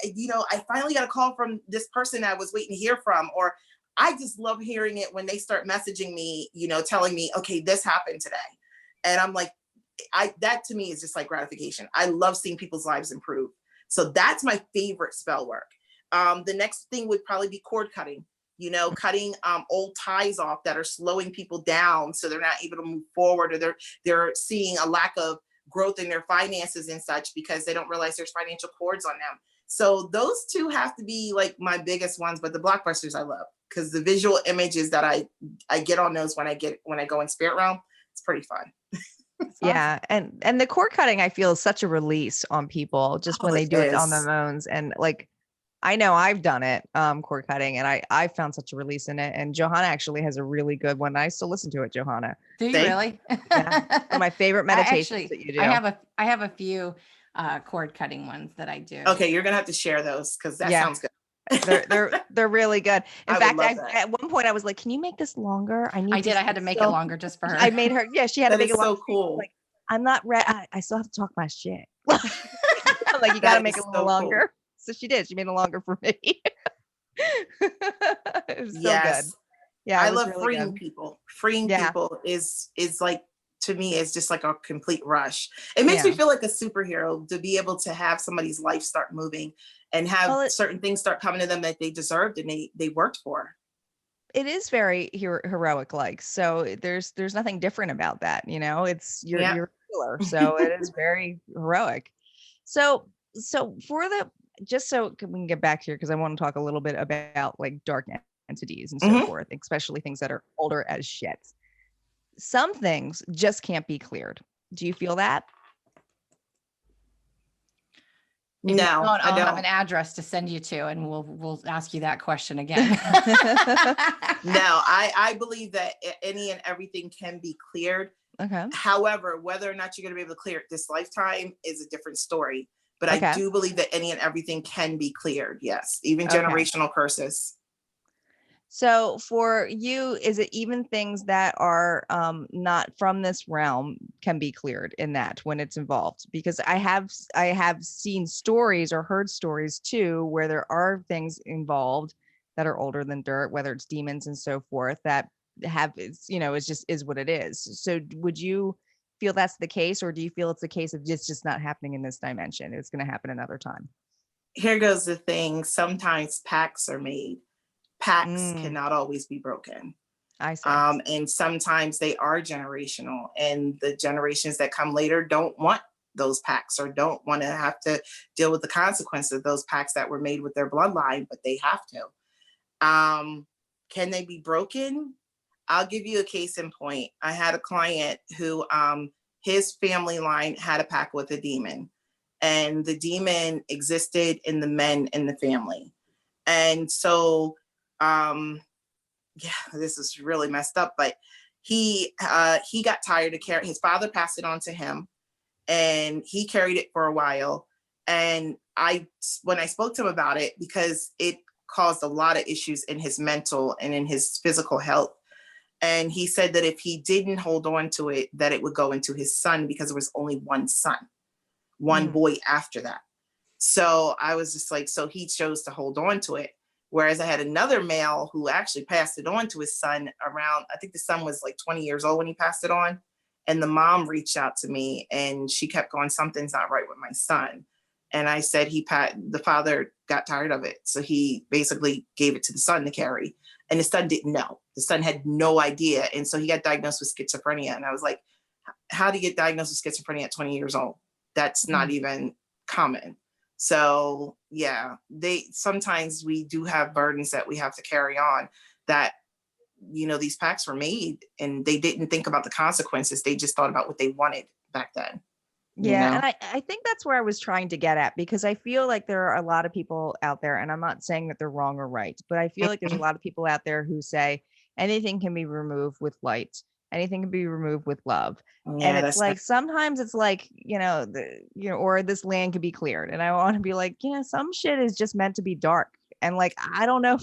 finally got a call from this person I was waiting to hear from, or I just love hearing it when they start messaging me, you know, telling me, okay, this happened today. And I'm like, that to me is just like gratification. I love seeing people's lives improve. So that's my favorite spell work. The next thing would probably be cord cutting, you know, cutting old ties off that are slowing people down so they're not able to move forward, or they're seeing a lack of growth in their finances and such because they don't realize there's financial cords on them. So those two have to be like my biggest ones, but the blockbusters I love because the visual images that I get on those when I go in spirit realm, it's pretty fun. Yeah. Awesome. And the cord cutting, I feel, is such a release on people just when they do it on their own. And like, I know I've done it, cord cutting, and I found such a release in it. And Johanna actually has a really good one. I still listen to it, Johanna. Do you really? Yeah. One of my favorite meditations that you do. I have a few cord cutting ones that I do. Okay, you're gonna have to share those because that sounds good. They're really good. In fact, at one point I was like, "Can you make this longer?" I had to make it longer just for her. I made her. Yeah, she had to make it longer. So cool. Like, I'm not ready. I still have to talk my shit. I'm like, you got to make it a little longer. Cool. So she did. She made it longer for me. It was so good. Yeah, I love really freeing people. Freeing people is like, to me, is just like a complete rush. It makes me feel like a superhero to be able to have somebody's life start moving and have certain things start coming to them that they deserved and they worked for. It is very heroic like. So there's nothing different about that. You know, it's you're a healer. So it is very heroic. So for just so we can get back here, because I want to talk a little bit about like dark entities and so forth, especially things that are older as shit. Some things just can't be cleared. Do you feel that? No, I'll have an address to send you to, and we'll ask you that question again. No, I believe that any and everything can be cleared. Okay. However, whether or not you're going to be able to clear it this lifetime is a different story. But I do believe that any and everything can be cleared. Yes. Even generational curses. So for you, is it even things that are not from this realm can be cleared in that when it's involved? Because I have seen stories or heard stories too, where there are things involved that are older than dirt, whether it's demons and so forth, that it's just is what it is. So would you feel that's the case, or do you feel it's a case of it's just not happening in this dimension? It's going to happen another time. Here goes the thing. Sometimes pacts are made. Pacts cannot always be broken. I see. And sometimes they are generational, and the generations that come later don't want those pacts or don't want to have to deal with the consequences of those pacts that were made with their bloodline, but they have to. Can they be broken? I'll give you a case in point. I had a client who his family line had a pact with a demon, and the demon existed in the men in the family. And so, this is really messed up, but he got tired of carrying. His father passed it on to him, and he carried it for a while. And when I spoke to him about it, because it caused a lot of issues in his mental and in his physical health. And he said that if he didn't hold on to it, that it would go into his son, because there was only one son, one boy after that. So I was just like, so he chose to hold on to it. Whereas I had another male who actually passed it on to his son around, I think the son was like 20 years old when he passed it on. And the mom reached out to me and she kept going, something's not right with my son. And I said, the father got tired of it. So he basically gave it to the son to carry. And the son didn't know. The son had no idea. And so he got diagnosed with schizophrenia. And I was like, how do you get diagnosed with schizophrenia at 20 years old? That's not even common. So yeah, sometimes we do have burdens that we have to carry on, that, you know, these pacts were made and they didn't think about the consequences. They just thought about what they wanted back then. Yeah. You know? And I think that's where I was trying to get at, because I feel like there are a lot of people out there, and I'm not saying that they're wrong or right, but I feel like there's a lot of people out there who say anything can be removed with light. Anything can be removed with love. Yeah, and it's like, sometimes it's like, or this land can be cleared. And I want to be like, some shit is just meant to be dark. And like, I don't know if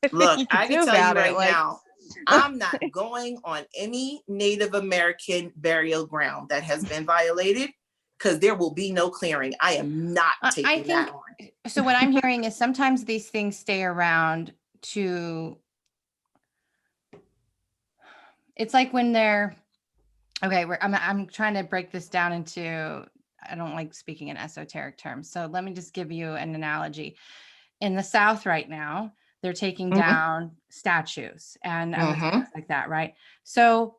it's Look, I can tell you right now, I'm not going on any Native American burial ground that has been violated, because there will be no clearing. I am not taking that on. So what I'm hearing is sometimes these things stay around to, it's like when they're, okay, I'm trying to break this down into, I don't like speaking in esoteric terms. So let me just give you an analogy. In the South right now, they're taking down statues and things like that, right? So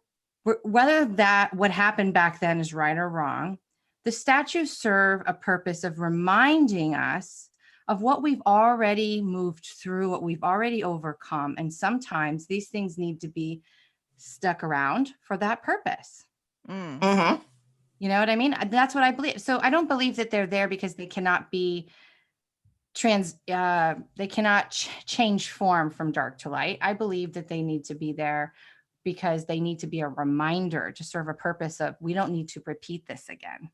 whether what happened back then is right or wrong, the statues serve a purpose of reminding us of what we've already moved through, what we've already overcome. And sometimes these things need to be stuck around for that purpose. You know what I mean? That's what I believe. So I don't believe that they're there because they cannot be they cannot change form from dark to light. I believe that they need to be there because they need to be a reminder to serve a purpose of, we don't need to repeat this again.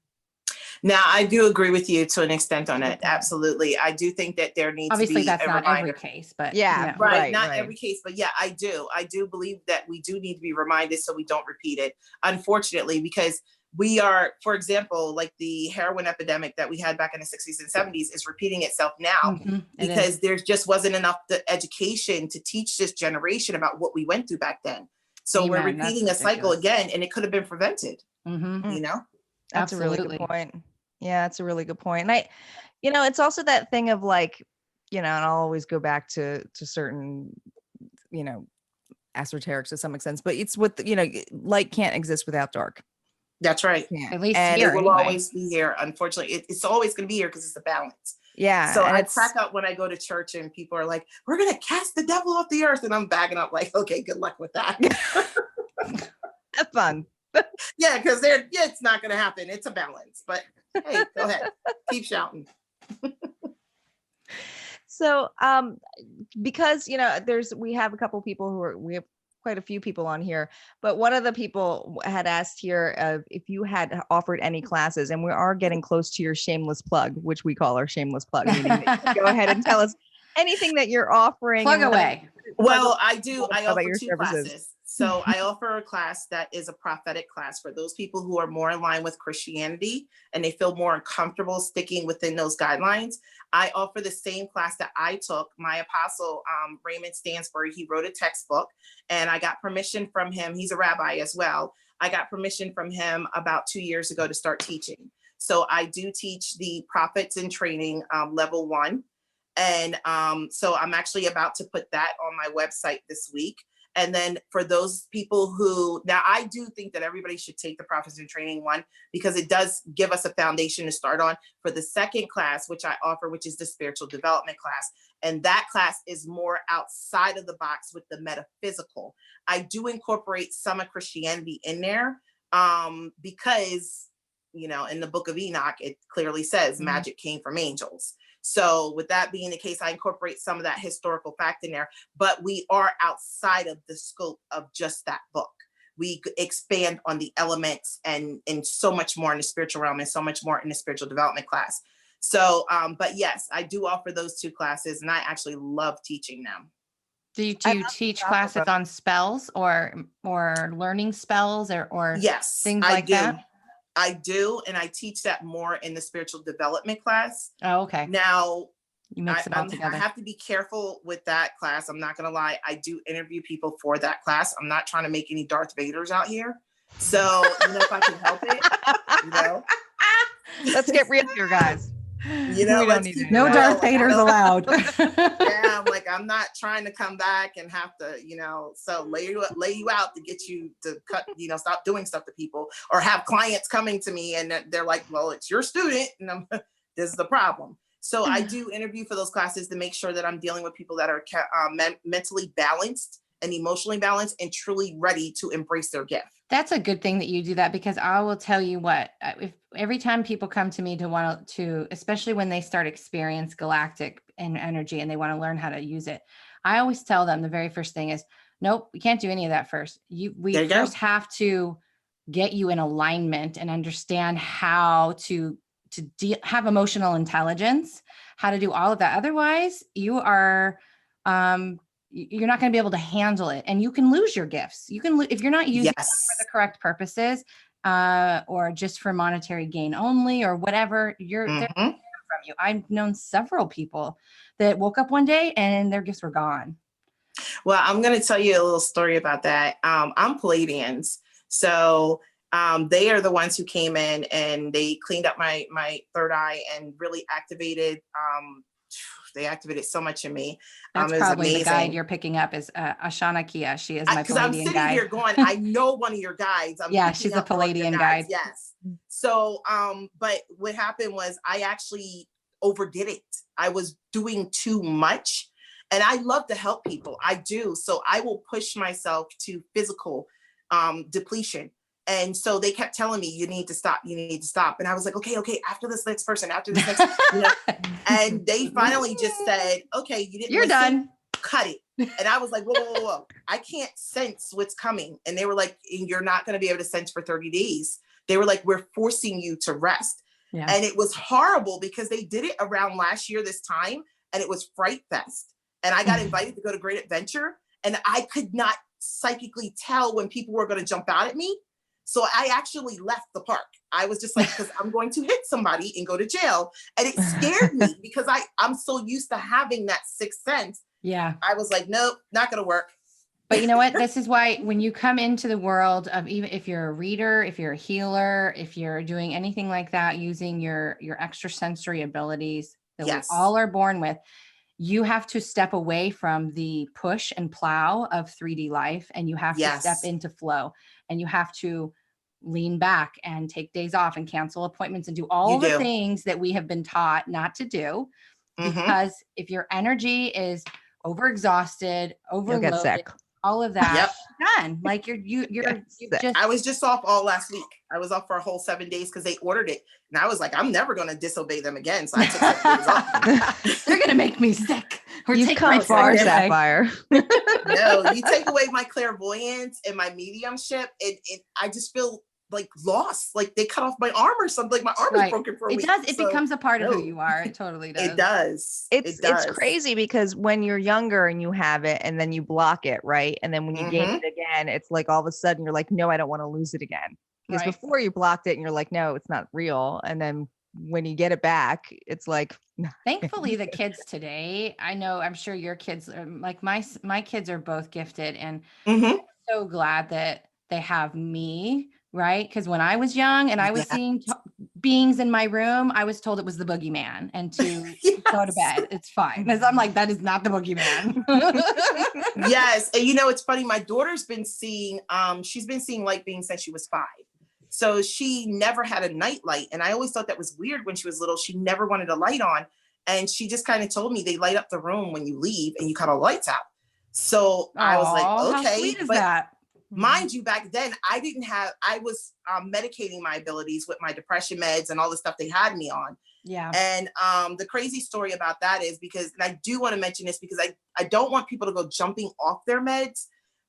Now, I do agree with you to an extent on it. Absolutely. I do think that there needs to be a that's not reminder. Every case, but yeah, right. Every case, but yeah, I do believe that we do need to be reminded so we don't repeat it. Unfortunately, because we are, for example, like the heroin epidemic that we had back in the 60s and 70s is repeating itself now because there just wasn't enough education to teach this generation about what we went through back then. So we're repeating a cycle again, and it could have been prevented, you know? That's a really good point. Yeah, that's a really good point. And it's also that thing of like, and I'll always go back to certain, esoterics to some extent, but it's with, light can't exist without dark. That's right. At least here, it will always be here. Unfortunately, it's always going to be here because it's a balance. Yeah. So I crack up when I go to church and people are like, we're going to cast the devil off the earth. And I'm backing up like, okay, good luck with that. Have fun. Yeah, because it's not going to happen. It's a balance. But hey, go ahead. Keep shouting. So because, we have a couple people we have quite a few people on here, but one of the people had asked here if you had offered any classes, and we are getting close to your shameless plug, which we call our shameless plug. Meaning go ahead and tell us anything that you're offering. Plug away. Well, I do. I offer 2 classes. So I offer a class that is a prophetic class for those people who are more in line with Christianity and they feel more uncomfortable sticking within those guidelines. I offer the same class that I took. My apostle, Raymond Stansbury, he wrote a textbook and I got permission from him. He's a rabbi as well. I got permission from him about 2 years ago to start teaching. So I do teach the prophets in training level 1. And so I'm actually about to put that on my website this week. And then for those people now I do think that everybody should take the Prophets in Training 1 because it does give us a foundation to start on. For the second class, which I offer, which is the spiritual development class. And that class is more outside of the box with the metaphysical. I do incorporate some of Christianity in there because, in the book of Enoch, it clearly says magic came from angels. So with that being the case, I incorporate some of that historical fact in there, but we are outside of the scope of just that book. we expand on the elements and so much more in the spiritual realm and so much more in the spiritual development class. So, but yes, I do offer those 2 classes, and I actually love teaching them. Do you teach classes on spells or learning spells or yes, things like that? I do. And I teach that more in the spiritual development class. Oh, okay. Now, you mix it all together. I have to be careful with that class. I'm not going to lie. I do interview people for that class. I'm not trying to make any Darth Vaders out here. So, if I can help it, Let's get real here, guys. No Darth Vaders allowed. Yeah, I'm like, I'm not trying to come back and have to, so lay you out to get you to cut, stop doing stuff to people, or have clients coming to me and they're like, well, it's your student, and this is the problem. So I do interview for those classes to make sure that I'm dealing with people that are mentally balanced and emotionally balanced and truly ready to embrace their gift. That's a good thing that you do that, because I will tell you what, if every time people come to me to want to, especially when they start experience galactic and energy and they want to learn how to use it, I always tell them the very first thing is, nope, we can't do any of that first. We first have to get you in alignment and understand how to have emotional intelligence, how to do all of that. Otherwise, you are, you're not going to be able to handle it, and you can lose your gifts. You can, if you're not using them for the correct purposes, or just for monetary gain only, or whatever, they're from you. I've known several people that woke up one day and their gifts were gone. Well, I'm going to tell you a little story about that. I'm Pleiadians, so they are the ones who came in and they cleaned up my third eye and really activated. They activated so much in me. That's probably the guide you're picking up is Johanna Kia. She is my Pleiadian guide. Because I'm sitting here going, I know one of your guides. She's a Pleiadian guide. Yes. So, but what happened was I actually overdid it. I was doing too much, and I love to help people. I do. So I will push myself to physical depletion. And so they kept telling me, you need to stop. And I was like, okay, after this next person, and they finally just said, okay, you're done. Cut it. And I was like, whoa. I can't sense what's coming. And they were like, you're not going to be able to sense for 30 days. They were like, we're forcing you to rest. Yeah. And it was horrible because they did it around last year, this time, and it was Fright Fest. And I got invited to go to Great Adventure, and I could not psychically tell when people were going to jump out at me. So I actually left the park. I was just like, because I'm going to hit somebody and go to jail. And it scared me because I'm so used to having that sixth sense. Yeah. I was like, nope, not going to work. But you know what? This is why when you come into the world of, even if you're a reader, if you're a healer, if you're doing anything like that, using your extrasensory abilities that we all are born with, you have to step away from the push and plow of 3D life, and you have to step into flow, and you have to lean back and take days off and cancel appointments and do all the things that we have been taught not to do. Because if your energy is overexhausted, overloaded, you'll get sick. All of that done. Like you're just. I was just off all last week. I was off for a whole 7 days because they ordered it, and I was like, I'm never going to disobey them again. So I took 7 days off. They're going to make me sick. You come far, Sapphire. No, you take away my clairvoyance and my mediumship, and I just feel like lost. Like they cut off my arm or something. Like my arm is broken for a week. It becomes a part of who you are. It totally does. It does. It's crazy because when you're younger and you have it and then you block it, right? And then when you gain it again, it's like all of a sudden you're like, no, I don't want to lose it again. Because before you blocked it and you're like, no, it's not real. And then when you get it back, it's like. Thankfully, the kids today, I'm sure your kids are like my kids are both gifted, and I'm so glad that they have me. Right. Because when I was young and I was seeing beings in my room, I was told it was the boogeyman and to go to bed. It's fine. Because I'm like, that is not the boogeyman. Yes. And it's funny. My daughter's been seeing, she's been seeing light beings since she was 5. So she never had a night light. And I always thought that was weird when she was little. She never wanted a light on. And she just kind of told me they light up the room when you leave and you cut all the lights out. So I was like, okay. How sweet is that? Mind you, back then I was medicating my abilities with my depression meds and all the stuff they had me on. Yeah. And the crazy story about that is because, and I do want to mention this because I don't want people to go jumping off their meds,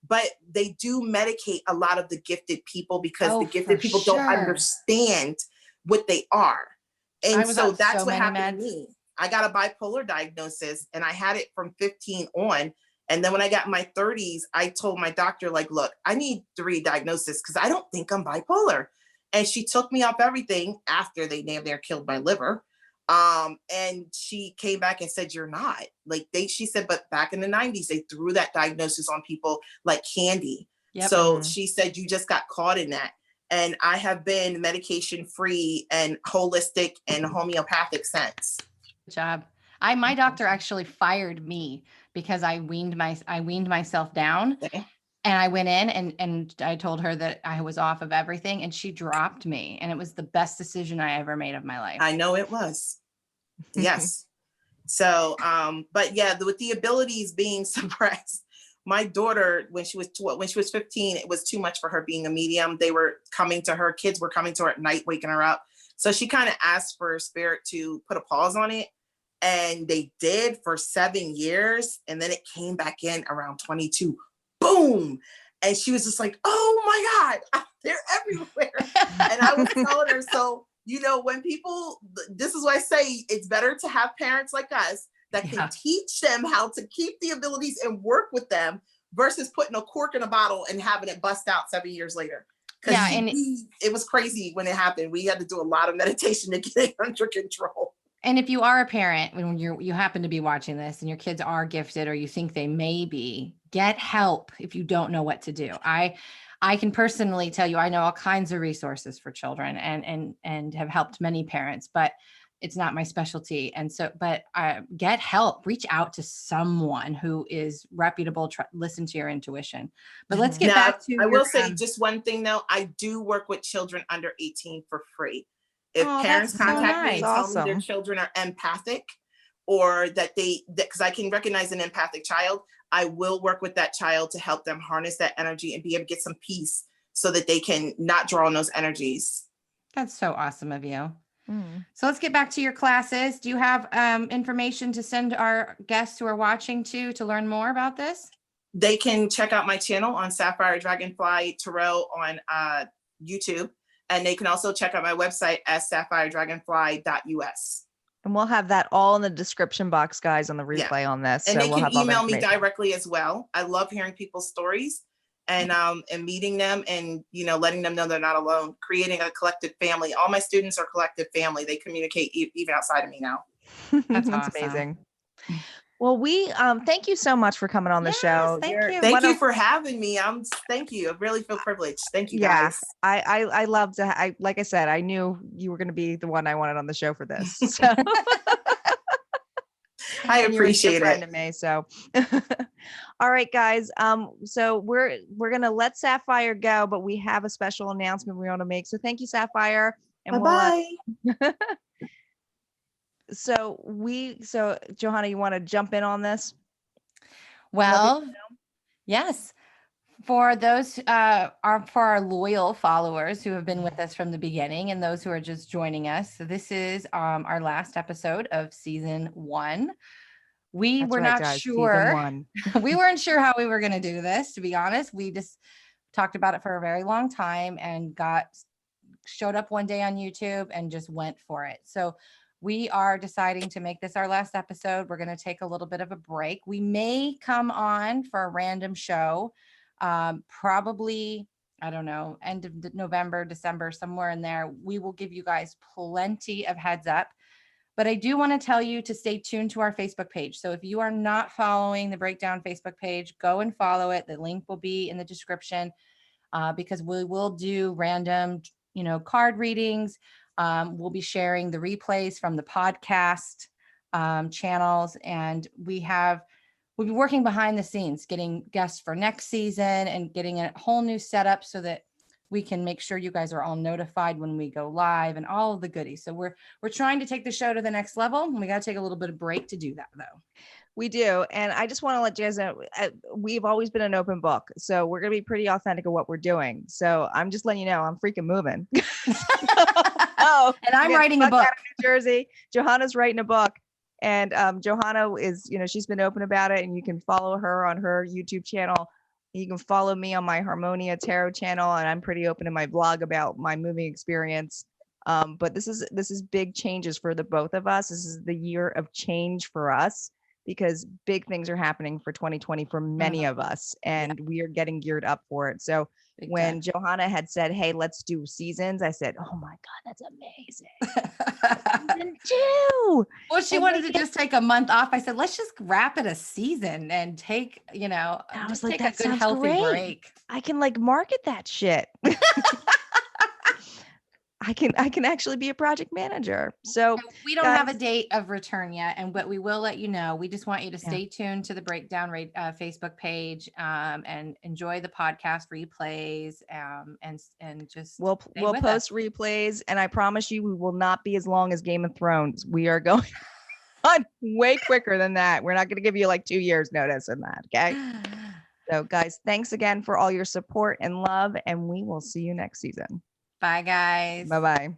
but they do medicate a lot of the gifted people because the gifted people sure. don't understand what they are. And so that's what happened to me. I got a bipolar diagnosis and I had it from 15 on. And then when I got in my 30s, I told my doctor, like, look, I need 3 diagnoses because I don't think I'm bipolar. And she took me off everything after they damn near killed my liver. And she came back and said, you're not. Like she said, but back in the 90s, they threw that diagnosis on people like candy. Yep. So she said, you just got caught in that. And I have been medication free and holistic and homeopathic since. Good job. My doctor actually fired me because I weaned myself down. Okay. And I went in and I told her that I was off of everything and she dropped me. And it was the best decision I ever made of my life. I know it was. Yes. So, but yeah, with the abilities being suppressed, my daughter, when she was 15, it was too much for her being a medium. They were coming to her, kids were coming to her at night, waking her up. So she kind of asked for spirit to put a pause on it. And they did for 7 years. And then it came back in around 22. Boom. And she was just like, oh my God, they're everywhere. And I was telling her, so, when people, this is why I say it's better to have parents like us that can teach them how to keep the abilities and work with them versus putting a cork in a bottle and having it bust out 7 years later. Yeah. And it was crazy when it happened. We had to do a lot of meditation to get it under control. And if you are a parent, when you happen to be watching this and your kids are gifted or you think they may be, get help if you don't know what to do. I can personally tell you, I know all kinds of resources for children and have helped many parents, but it's not my specialty. And so, but get help, reach out to someone who is reputable, listen to your intuition. But let's get back to I will say just one thing though. I do work with children under 18 for free. If parents contact me and tell me their children are empathic or because I can recognize an empathic child, I will work with that child to help them harness that energy and be able to get some peace so that they can not draw on those energies. That's so awesome of you. So let's get back to your classes. Do you have information to send our guests who are watching to learn more about this? They can check out my channel on Sapphire Dragonfly Tarot on YouTube. And they can also check out my website at sapphiredragonfly.us. And we'll have that all in the description box, guys, on the replay on this. And so they can email me directly as well. I love hearing people's stories and meeting them and, letting them know they're not alone, creating a collective family. All my students are collective family. They communicate even outside of me now. That's amazing. Well, we thank you so much for coming on the show. Thank you for having me. Thank you. I really feel privileged. Thank you, guys. I love to. Like I said, I knew you were going to be the one I wanted on the show for this. So I appreciate it. To me, so all right, guys. So we're gonna let Sapphire go, but we have a special announcement we want to make. So thank you, Sapphire. And bye. So Johanna, you want to jump in on this? Well, yes. For those for our loyal followers who have been with us from the beginning and those who are just joining us, so this is our last episode of season 1. We were not sure. We weren't sure how we were going to do this, to be honest. We just talked about it for a very long time and showed up one day on YouTube and just went for it. So we are deciding to make this our last episode. We're going to take a little bit of a break. We may come on for a random show, probably, I don't know, end of November, December, somewhere in there. We will give you guys plenty of heads up. But I do want to tell you to stay tuned to our Facebook page. So if you are not following the Breakdown Facebook page, go and follow it. The link will be in the description because we will do random, card readings. We'll be sharing the replays from the podcast channels, and we'll be working behind the scenes, getting guests for next season and getting a whole new setup so that we can make sure you guys are all notified when we go live and all of the goodies. So we're trying to take the show to the next level, and we got to take a little bit of break to do that, though. We do. And I just want to let you guys know, we've always been an open book. So we're going to be pretty authentic of what we're doing. So I'm just letting you know, I'm freaking moving. And I'm writing a book. Out of New Jersey. Johanna's writing a book. And Johanna is, she's been open about it, and you can follow her on her YouTube channel. You can follow me on my Harmonia Tarot channel, and I'm pretty open in my blog about my moving experience. But this is big changes for the both of us. This is the year of change for us because big things are happening for 2020 for many of us, and we are getting geared up for it. So Big when time. Johanna had said, "Hey, let's do seasons," I said, "Oh my God, that's amazing." Season 2. Well, she And wanted we to get- just take a month off. I said, let's just wrap it a season and take, I was just like, take that a good sounds healthy great. break. I can like market that shit. I can actually be a project manager. So We don't have a guys, date of return yet, but we will let you know. We just want you to stay tuned to the Breakdown Facebook page and enjoy the podcast replays and just we'll stay with post us. replays, and I promise you we will not be as long as Game of Thrones. We are going on way quicker than that. We're not going to give you like 2 years notice in that. Okay. So guys, thanks again for all your support and love, and we will see you next season. Bye, guys. Bye-bye.